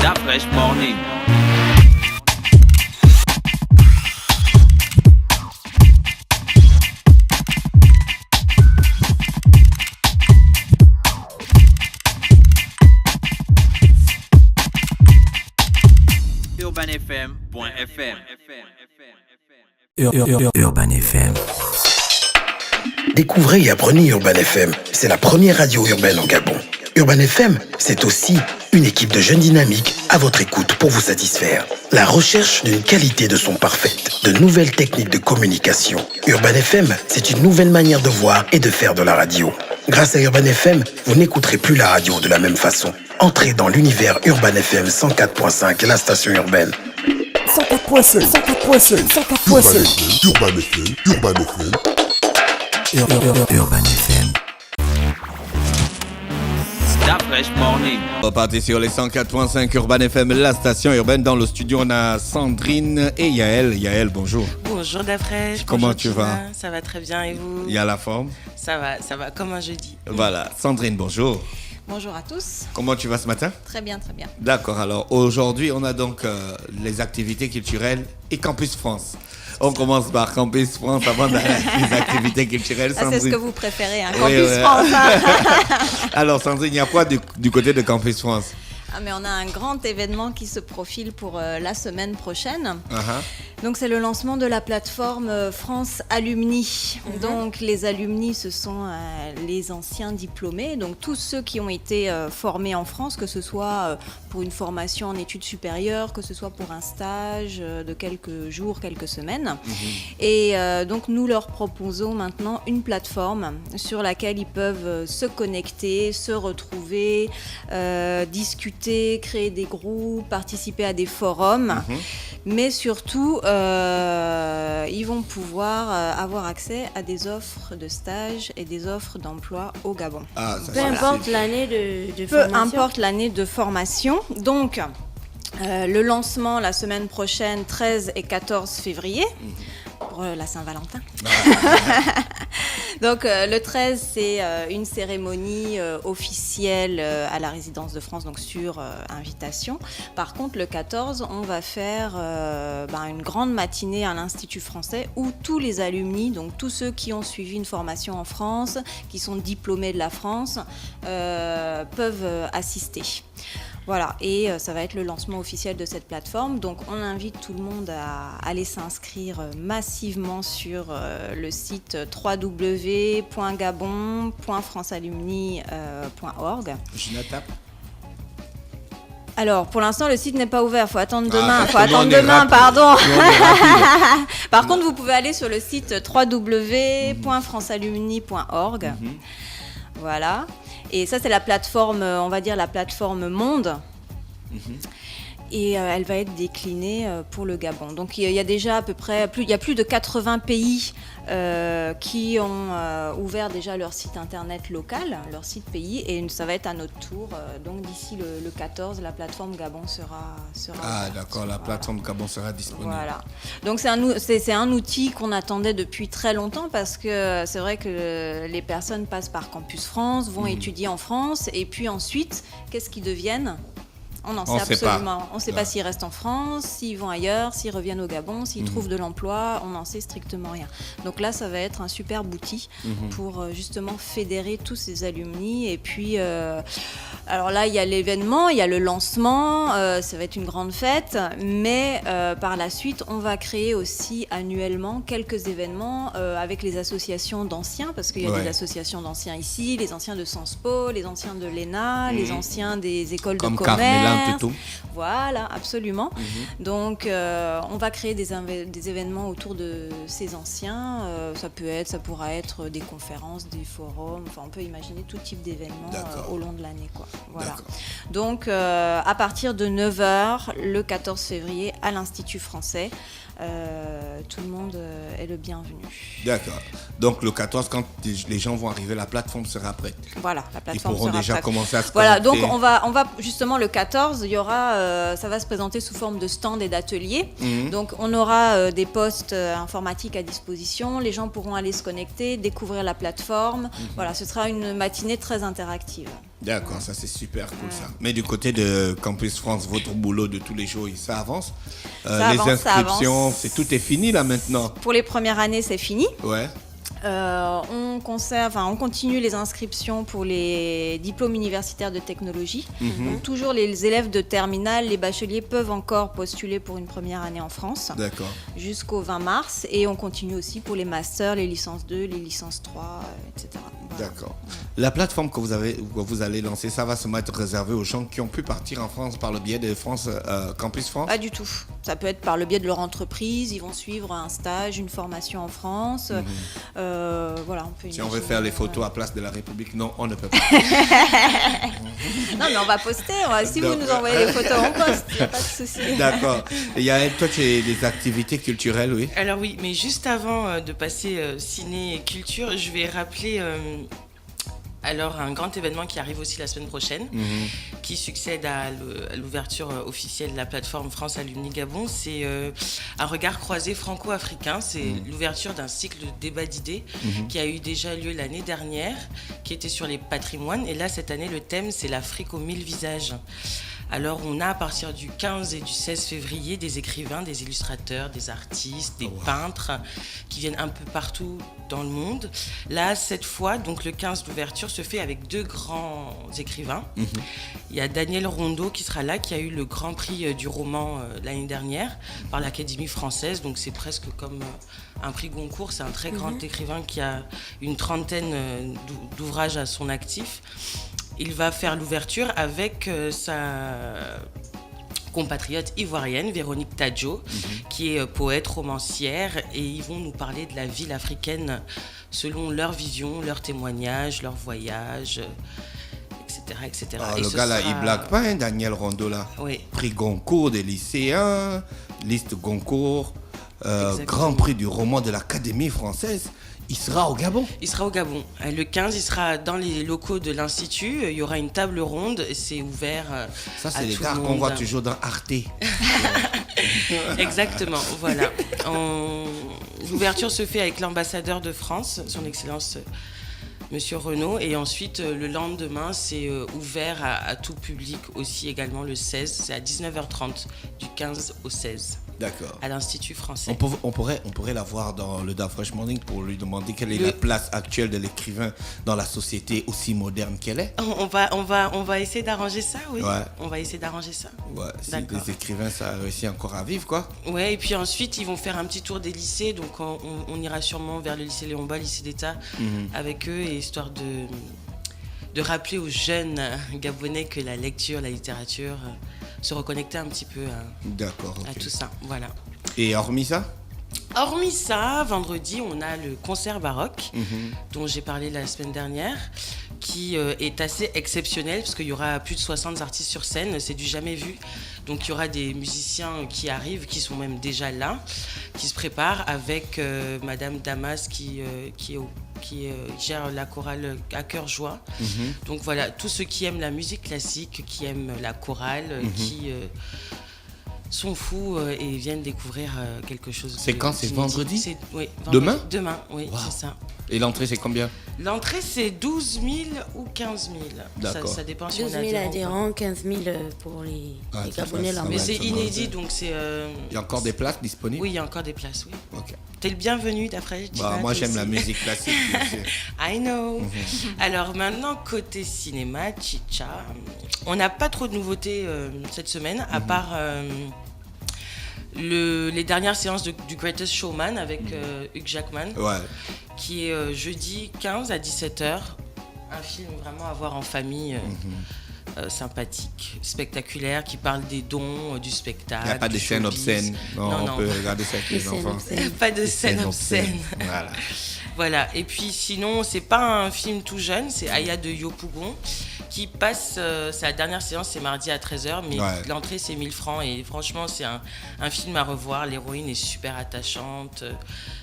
That fresh morning. UrbanFM.fm. Urban FM. Découvrez et apprenez Urban FM. C'est la première radio urbaine au Gabon. Urban FM, c'est aussi une équipe de jeunes dynamiques à votre écoute pour vous satisfaire. La recherche d'une qualité de son parfaite, de nouvelles techniques de communication. Urban FM, c'est une nouvelle manière de voir et de faire de la radio. Grâce à Urban FM, vous n'écouterez plus la radio de la même façon. Entrez dans l'univers Urban FM 104.5, la station urbaine. 104.5, 104.5, 104.5. Urban FM, Urban FM. Urban FM. That fresh morning. On repartit sur les 104.5 Urban FM, la station urbaine. Dans le studio, on a Sandrine et Yael. Yael, bonjour. Bonjour Dafresh. Comment bonjour tu Tina. vas? Ça va très bien et vous? Il y a la forme. Ça va comme un jeudi. Voilà. Sandrine, bonjour. Bonjour à tous. Comment tu vas ce matin? Très bien, très bien. D'accord. Alors, aujourd'hui, on a donc les activités culturelles et Campus France. On commence par Campus France avant d'aller les activités culturelles. Ah, Sandrine. c'est ce que vous préférez, hein, Oui, Campus oui. France. Hein. Alors, Sandrine, il y a quoi du côté de Campus France? Ah, mais on a un grand événement qui se profile pour la semaine prochaine. Uh-huh. Donc c'est le lancement de la plateforme France Alumni. Donc les alumni, ce sont les anciens diplômés, donc tous ceux qui ont été formés en France, que ce soit pour une formation en études supérieures, que ce soit pour un stage de quelques jours, quelques semaines. Et donc nous leur proposons maintenant une plateforme sur laquelle ils peuvent se connecter, se retrouver, discuter, créer des groupes, participer à des forums. Mais surtout, ils vont pouvoir avoir accès à des offres de stage et des offres d'emploi au Gabon. Ah, ça, Peu importe l'année de Peu formation. importe l'année de formation. Donc, le lancement la semaine prochaine, 13 et 14 février, pour la Saint-Valentin. Donc, le 13, c'est une cérémonie officielle à la résidence de France, donc sur invitation. Par contre, le 14, on va faire une grande matinée à l'Institut français où tous les alumni, donc tous ceux qui ont suivi une formation en France, qui sont diplômés de la France, peuvent assister. Voilà, et ça va être le lancement officiel de cette plateforme. Donc, on invite tout le monde à aller s'inscrire massivement sur le site www.gabon.francealumni.org. Je la tape. Alors, pour l'instant, le site n'est pas ouvert. Il faut attendre demain. Rapide. Pardon. Nous, on est rapide. Par contre, vous pouvez aller sur le site www.francealumni.org. Voilà. Et ça, c'est la plateforme, on va dire la plateforme Monde. Et elle va être déclinée pour le Gabon. Donc il y a déjà à peu près il y a plus de 80 pays qui ont ouvert déjà leur site internet local, leur site pays, et ça va être à notre tour. Donc d'ici le 14, la plateforme Gabon sera Ah, ouverte. d'accord, la plateforme Gabon sera disponible. Voilà. Donc c'est un outil qu'on attendait depuis très longtemps parce que c'est vrai que les personnes passent par Campus France, vont étudier en France, et puis ensuite, qu'est-ce qu'ils deviennent ? On n'en sait absolument. On ne sait pas s'ils restent en France, s'ils vont ailleurs, s'ils reviennent au Gabon, s'ils trouvent de l'emploi. On n'en sait strictement rien. Donc là, ça va être un superbe outil pour justement fédérer tous ces alumni. Et puis, alors là, il y a l'événement, il y a le lancement. Ça va être une grande fête. Mais par la suite, on va créer aussi annuellement quelques événements avec les associations d'anciens, parce qu'il y a des associations d'anciens ici, les anciens de Sciences Po, les anciens de l'ENA, les anciens des écoles Comme de commerce. Carmélan et tout. Voilà, absolument. Donc, on va créer des événements autour de ces anciens. Ça pourra être des conférences, des forums. Enfin, on peut imaginer tout type d'événements au long de l'année, quoi. Voilà. Donc, à partir de 9h, le 14 février, à l'Institut français, tout le monde est le bienvenu. D'accord. Donc, le 14, quand les gens vont arriver, la plateforme sera prête. Voilà, la plateforme Ils pourront sera déjà prête. commencer à se Voilà, connecter. donc on va justement le 14, il y aura, ça va se présenter sous forme de stand et d'ateliers. Donc on aura des postes informatiques à disposition, les gens pourront aller se connecter, découvrir la plateforme. Voilà, ce sera une matinée très interactive. D'accord, ça c'est super cool ça. Mais du côté de Campus France, votre boulot de tous les jours, ça avance. Ça les avance, ça inscriptions, avance. tout est fini là maintenant. Pour les premières années, c'est fini. Ouais. On continue les inscriptions pour les diplômes universitaires de technologie. Donc toujours les élèves de terminale, les bacheliers peuvent encore postuler pour une première année en France D'accord. jusqu'au 20 mars. Et on continue aussi pour les masters, les licences 2, les licences 3, etc. Voilà. D'accord. La plateforme que vous allez lancer, ça va se mettre réservé aux gens qui ont pu partir en France par le biais de Campus France. Pas du tout. Ça peut être par le biais de leur entreprise. Ils vont suivre un stage, une formation en France. Voilà, Si on veut faire les photos à Place de la République, non, on ne peut pas. Non, mais on va poster. Si vous Donc, nous envoyez les photos, on poste. Il n'y a pas de souci. D'accord. Et Yael, toi, tu as des activités culturelles, oui. Alors oui, mais juste avant de passer ciné et culture, je vais rappeler alors un grand événement qui arrive aussi la semaine prochaine, qui succède à l'ouverture officielle de la plateforme France Alumni Gabon. C'est un regard croisé franco-africain. C'est l'ouverture d'un cycle de débat d'idées qui a eu déjà lieu l'année dernière, qui était sur les patrimoines. Et là, cette année, le thème, c'est l'Afrique aux 1000 visages. Alors, on a à partir du 15 et du 16 février des écrivains, des illustrateurs, des artistes, des peintres qui viennent un peu partout dans le monde. Là, cette fois, donc le 15, l'ouverture se fait avec 2 grands écrivains. Il y a Daniel Rondeau qui sera là, qui a eu le grand prix du roman l'année dernière par l'Académie française. Donc, c'est presque comme un prix Goncourt. C'est un très grand écrivain qui a une trentaine d'ouvrages à son actif. Il va faire l'ouverture avec sa compatriote ivoirienne, Véronique Tadjo, qui est poète, romancière, et ils vont nous parler de la ville africaine selon leur vision, leurs témoignages, leurs voyages, etc. Ah, le gars là, il blague pas, hein, Daniel Rondeau là. Oui. Prix Goncourt des lycéens, liste Goncourt, grand prix du roman de l'Académie française. Il sera au Gabon. Il sera au Gabon. Le 15, il sera dans les locaux de l'Institut. Il y aura une table ronde. C'est ouvert Ça, à c'est les tout gars le qu'on monde. voit toujours dans Arte. Exactement, voilà. L'ouverture se fait avec l'ambassadeur de France, son Excellence Monsieur Renaud. Et ensuite, le lendemain, c'est ouvert à tout public aussi, également le 16. C'est à 19h30, du 15 au 16. D'accord. À l'Institut français. On pourrait la voir dans le Da Fresh Morning pour lui demander quelle est la place actuelle de l'écrivain dans la société aussi moderne qu'elle est. On va essayer d'arranger ça, oui. Ouais. On va essayer d'arranger ça. Ouais, si D'accord. les écrivains, ça a réussi encore à vivre, quoi. Ouais, et puis ensuite, ils vont faire un petit tour des lycées. Donc, on ira sûrement vers le lycée Léon Bas, lycée d'État, avec eux, et histoire de rappeler aux jeunes Gabonais que la lecture, la littérature, se reconnecter un petit peu D'accord. à Ok. tout ça. Voilà. Et hormis ça? Hormis ça, vendredi, on a le concert baroque dont j'ai parlé la semaine dernière, qui est assez exceptionnel parce qu'il y aura plus de 60 artistes sur scène, c'est du jamais vu. Donc il y aura des musiciens qui arrivent, qui sont même déjà là, qui se préparent avec Madame Damas qui gère la chorale à cœur joie. Donc voilà, tous ceux qui aiment la musique classique, qui aiment la chorale, qui sont fous et viennent découvrir quelque chose. C'est quand? C'est vendredi? Oui, Demain? Demain, oui, Wow. c'est ça. Et l'entrée, c'est combien? L'entrée, c'est 12 000 ou 15 000. D'accord. Ça dépend si 12 on 000 a adhérents, 15 000 pour les ça Gabonais. va, ça Mais va. c'est inédit, donc c'est... Il y a encore des places disponibles? Oui, il y a encore des places, oui. Ok. T'es le bienvenu, d'après Moi, j'aime la musique classique. I know. Alors maintenant, côté cinéma, Chicha, on n'a pas trop de nouveautés cette semaine, à part les dernières séances du Greatest Showman avec Hugh Jackman, Ouais. qui est jeudi 15 à 17h. Un film vraiment à voir en famille. Sympathique, spectaculaire, qui parle des dons, du spectacle. Il n'y a pas de du scène showbiz. obscène. Non, on peut regarder ça avec les Les scènes enfants. obscènes. Pas de scène obscène. Voilà. Voilà, et puis sinon, c'est pas un film tout jeune, c'est Aya de Yopougon qui passe, sa dernière séance c'est mardi à 13h, mais l'entrée c'est 1000 francs et franchement c'est un film à revoir, l'héroïne est super attachante,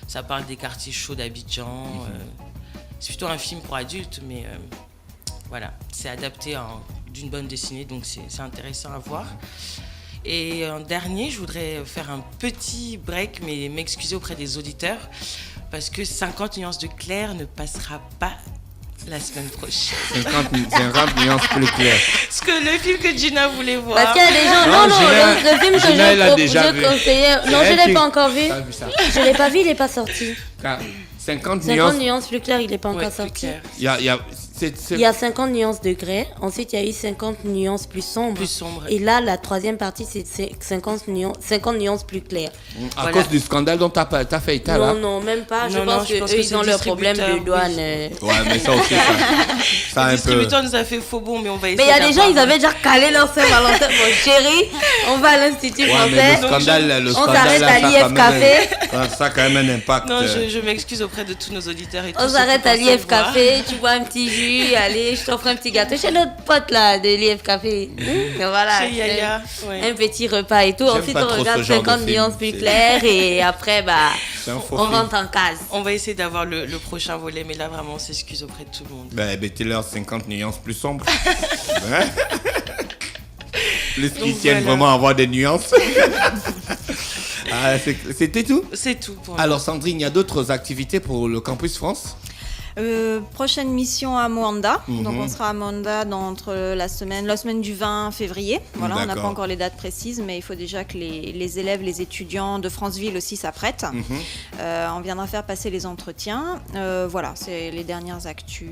ça parle des quartiers chauds d'Abidjan, c'est plutôt un film pour adultes, mais voilà, c'est adapté d'une bonne dessinée, donc c'est intéressant à voir. Et en dernier, je voudrais faire un petit break, mais m'excuser auprès des auditeurs, parce que 50 nuances de Claire ne passera pas La semaine prochaine. 50 nuances plus claires. Parce que le film que Gina voulait voir. Parce qu'il y a des gens. Non, Non, Gina- le film que Gina, elle a déjà vu. conseillais. Non, Elle, je l'ai tu- pas encore vu. T'as vu ça? Je l'ai pas vu, il est pas sorti. 50 50 nuances. nuances plus claires, il est pas Ouais, encore plus sorti. clair. Il y a, Il y a 50 nuances de grès. Ensuite, il y a eu 50 nuances plus sombres. Plus sombre. Et là, la troisième partie, c'est 50 nuances plus claires. à Voilà. cause du scandale dont t'as fait état là. Non, même pas. Je Non, pense je pense qu'eux, que ils c'est ont le leurs problèmes de distributeur, douane. oui. Ouais, mais ça aussi, ça Le un peu. distributeur nous a fait faux bon, mais on va essayer. Mais il y a des gens, ils d'avoir- avaient déjà calé leur Saint-Valentin. Bon, chérie, on va à l'Institut Ouais, mais français. le scandale, On s'arrête là, à ça a l'IF quand même Café. ça a quand même un impact. Non, je m'excuse auprès de tous nos auditeurs et tous On ceux s'arrête qui à pensaient l'IF le voir. Café, tu bois un petit jus, allez, je t'offre un petit gâteau chez notre pote là de l'IF Café. Voilà. Chez Yaya, ouais. Un petit repas et tout. J'aime Ensuite, pas on trop regarde ce genre de 50 film, nuances plus c'est- claires et après, bah, C'est un faux on film. rentre en case. On va essayer d'avoir le prochain volet, mais là vraiment on s'excuse auprès de tout le monde. Ben, mettez-leur 50 nuances plus sombres. Hein? Plus qu'ils tiennent voilà. vraiment à avoir des nuances. Ah, c'était tout? C'est tout pour nous. Alors Sandrine, il y a d'autres activités pour le Campus France? Prochaine mission à Moanda. Mhm. Donc on sera à Moanda entre la semaine du 20 février. Voilà, on n'a D'accord. pas encore les dates précises, mais il faut déjà que les élèves, les étudiants de Franceville aussi s'apprêtent. Mhm. On viendra faire passer les entretiens. Voilà, c'est les dernières actus.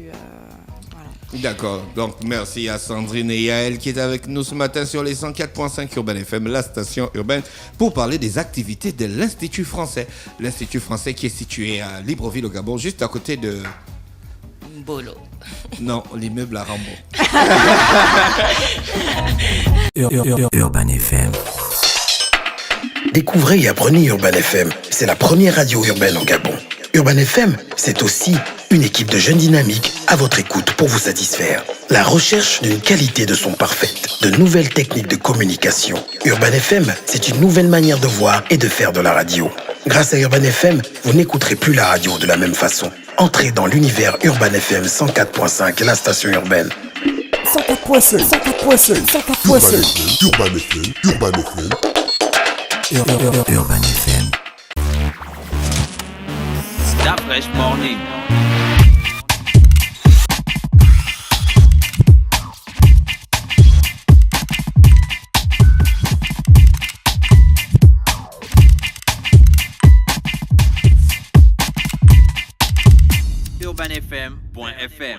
Voilà. D'accord, donc merci à Sandrine et Yael qui est avec nous ce matin sur les 104.5 Urban FM, la station urbaine, pour parler des activités de l'Institut français. L'Institut français qui est situé à Libreville au Gabon, juste à côté de... Bolo. Non, l'immeuble à Rambo. Urban FM. Découvrez et apprenez Urban FM. C'est la première radio urbaine au Gabon. Urban FM, c'est aussi une équipe de jeunes dynamiques à votre écoute pour vous satisfaire. La recherche d'une qualité de son parfaite, de nouvelles techniques de communication. Urban FM, c'est une nouvelle manière de voir et de faire de la radio. Grâce à Urban FM, vous n'écouterez plus la radio de la même façon. Entrez dans l'univers Urban FM 104.5, la station urbaine. 104.5, 104.5, 104.5. Urban FM, Urban FM. Urban FM. Stop Fresh Morning. UrbanFM.fm